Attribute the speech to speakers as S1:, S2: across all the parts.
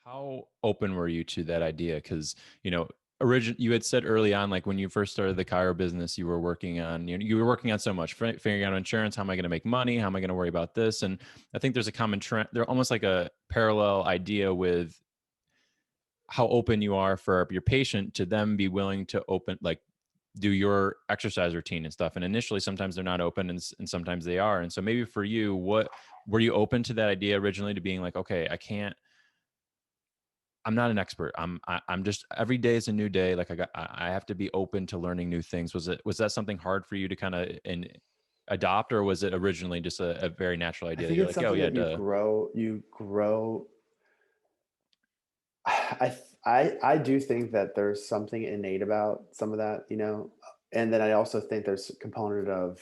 S1: How open were you to that idea? Because, you had said early on, like when you first started the Cairo business, you were working on, you were working on so much, figuring out insurance. How am I going to make money? How am I going to worry about this? And I think there's a common trend. They're almost like a parallel idea with how open you are for your patient to them be willing to open, like do your exercise routine and stuff. And initially, sometimes they're not open and sometimes they are. And so maybe for you, what were you open to that idea originally, to being like, okay, I'm not an expert. I'm just, every day is a new day. Like I have to be open to learning new things. Was that something hard for you to kind of adopt, or was it originally just a very natural
S2: I
S1: idea that
S2: think
S1: you're
S2: it's
S1: like, oh
S2: something
S1: yeah,
S2: that
S1: duh.
S2: you grow. I do think that there's something innate about some of that, and then I also think there's a component of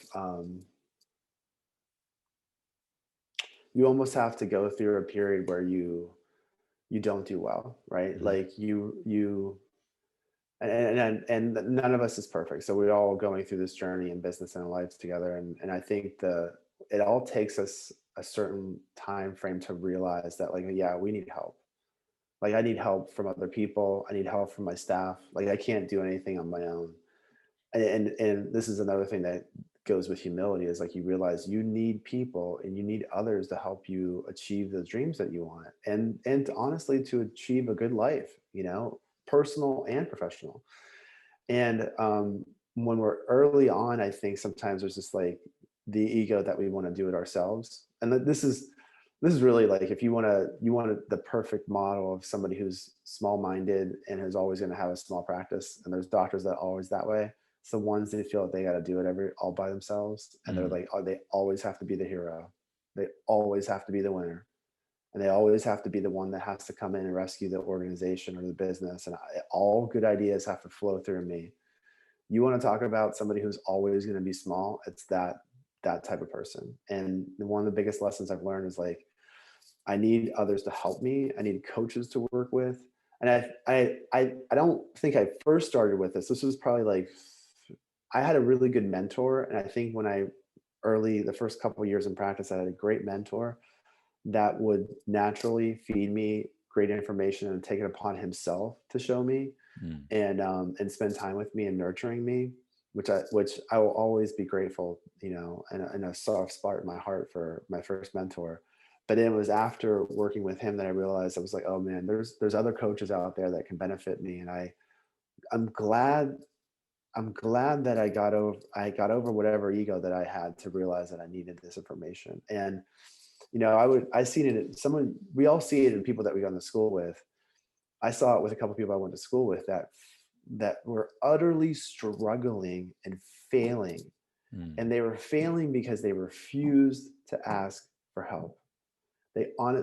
S2: you almost have to go through a period where you don't do well, right?
S1: Mhm.
S2: Like you and none of us is perfect, so we're all going through this journey in business and in life together, and I think the it all takes us a certain time frame to realize that, like, yeah, we need help. Like, I need help from other people. I need help from my staff. Like, I can't do anything on my own. And this is another thing that goes with humility, is like you realize you need people and you need others to help you achieve the dreams that you want, and honestly, to achieve a good life, personal and professional. And when we're early on, I think sometimes there's just like the ego that we want to do it ourselves. And this is really like, if you want the perfect model of somebody who's small minded and is always going to have a small practice. And there's doctors that are always that way. It's the ones that feel like they got to do it all by themselves, and they're
S1: Mm.
S2: like, oh, they always have to be the hero. They always have to be the winner, and they always have to be the one that has to come in and rescue the organization or the business. And all good ideas have to flow through me. You want to talk about somebody who's always going to be small, it's that type of person. And one of the biggest lessons I've learned is like, I need others to help me. I need coaches to work with. And I don't think I first started with this. This was probably like, I had a really good mentor. And I think when the first couple of years in practice, I had a great mentor that would naturally feed me great information and take it upon himself to show me
S1: Mm.
S2: and spend time with me and nurturing me, which I will always be grateful, and a soft spot in my heart for my first mentor. But it was after working with him that I realized, I was like, oh man, there's other coaches out there that can benefit me. And I'm glad I'm glad that I got over whatever ego that I had to realize that I needed this information. And I seen it in someone, we all see it in people that we go to school with. I saw it with a couple of people I went to school with that were utterly struggling and failing.
S1: Mm.
S2: And they were failing because they refused to ask for help.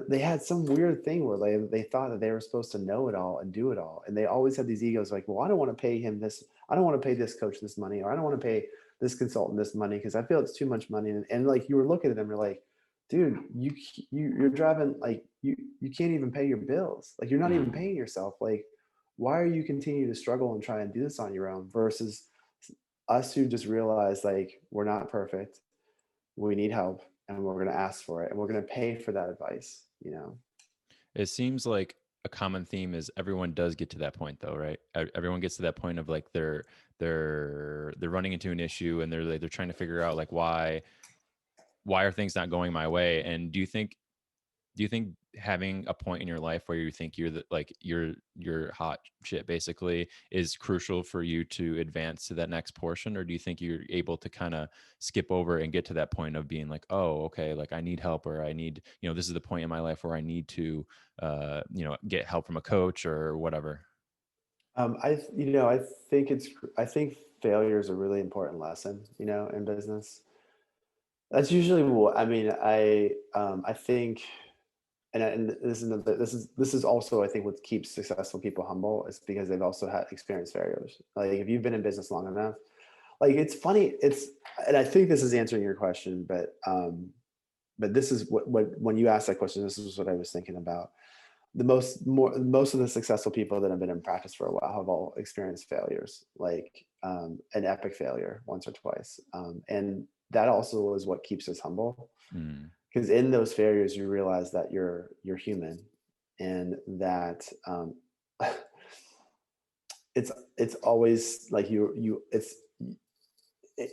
S2: They had some weird thing where they thought that they were supposed to know it all and do it all. And they always had these egos like, well, I don't want to pay him this, I don't want to pay this coach this money, or I don't want to pay this consultant this money because I feel it's too much money. And like, you were looking at them, you're like, dude, you're driving, like, you can't even pay your bills. Like, you're not even
S1: Mm.
S2: paying yourself. Like, why are you continuing to struggle and try and do this on your own versus us who just realize, like, we're not perfect, we need help, and we're going to ask for it, and we're going to pay for that advice.
S1: It seems like a common theme is everyone does get to that point though, right? Everyone gets to that point of like they're running into an issue and they're trying to figure out like why are things not going my way? And do you think having a point in your life where you think you're hot shit basically is crucial for you to advance to that next portion? Or do you think you're able to kind of skip over and get to that point of being like, oh, okay, like I need help, or I need, this is the point in my life where I need to get help from a coach or whatever?
S2: I think failure is a really important lesson, in business. That's usually what I mean. I think, and this is also, I think, what keeps successful people humble is because they've also had experienced failures. Like, if you've been in business long enough, like, it's funny. And I think this is answering your question, but this is what when you asked that question, this is what I was thinking about. Most of the successful people that have been in practice for a while have all experienced failures, like an epic failure once or twice, and that also is what keeps us humble,
S1: Mm.
S2: because in those failures you realize that you're human, and that it's always like it's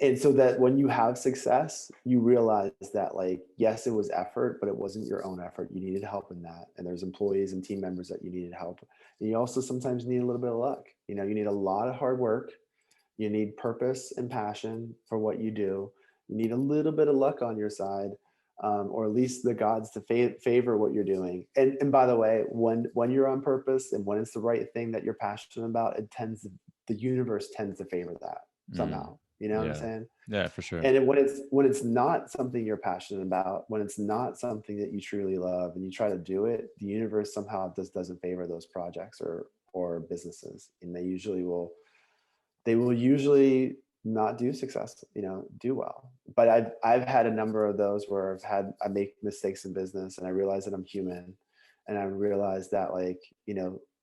S2: and so that when you have success, you realize that, like, yes, it was effort, but it wasn't your own effort. You needed help in that, and there's employees and team members that you needed help. And you also sometimes need a little bit of luck. You need a lot of hard work. You need purpose and passion for what you do. You need a little bit of luck on your side, or at least the gods to favor what you're doing. And by the way, when you're on purpose and when it's the right thing that you're passionate about, the universe tends to favor that
S1: Mm.
S2: somehow. You know what I'm
S1: Yeah.
S2: saying?
S1: Yeah, for sure.
S2: And when it's not something you're passionate about, when it's not something that you truly love, and you try to do it, the universe somehow just doesn't favor those projects or businesses, and they will usually not do well. But I've had a number of those where I make mistakes in business, and I realize that I'm human, and I realize that, like,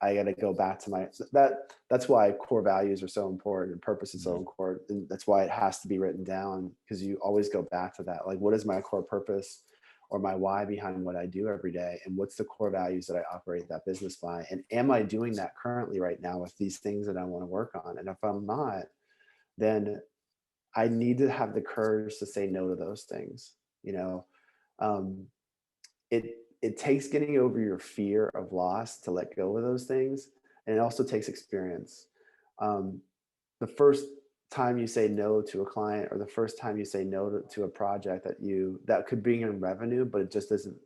S2: I got to go back to that's why core values are so important and purpose is so
S1: Mhm.
S2: important, and that's why it has to be written down, because you always go back to that. Like, what is my core purpose or my why behind what I do every day, and what's the core values that I operate that business by, and am I doing that currently right now with these things that I want to work on? And if I'm not, then I need to have the courage to say no to those things. You know, um, it takes getting over your fear of loss to let go of those things, and it also takes experience. Um, the first time you say no to a client, or the first time you say no to a project that could bring in revenue, but it just isn't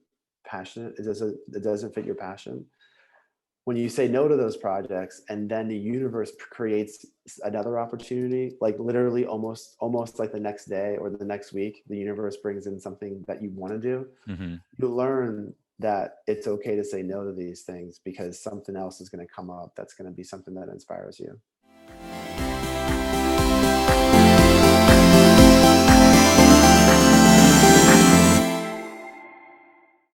S2: passionate, it doesn't fit your passion. When you say no to those projects, and then the universe creates another opportunity, like literally almost like the next day or the next week, the universe brings in something that you want to do.
S1: Mhm.
S2: You learn that it's okay to say no to these things, because something else is going to come up that's going to be something that inspires you.